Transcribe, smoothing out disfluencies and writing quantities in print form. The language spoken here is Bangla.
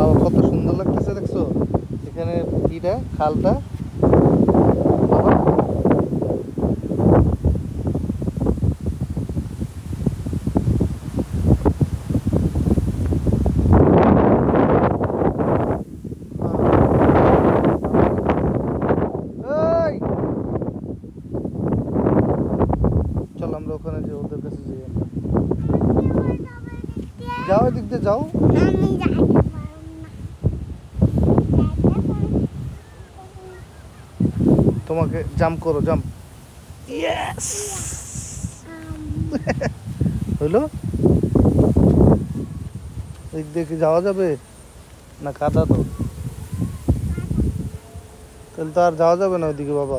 বাবা কত সুন্দর লাগতেছে দেখছো এখানে ইটা খালটা বাবা। এই চল আমরা ওখানে যে ওদের কাছে যাই আমরা। যাও এদিক দিয়ে যাও। তোমাকে জাম্প করো জাম্প। ইয়েস হইলো। এদিক দিয়ে কি যাওয়া যাবে না কাদা তো? তাহলে তো আর যাওয়া যাবে না ওইদিকে বাবা।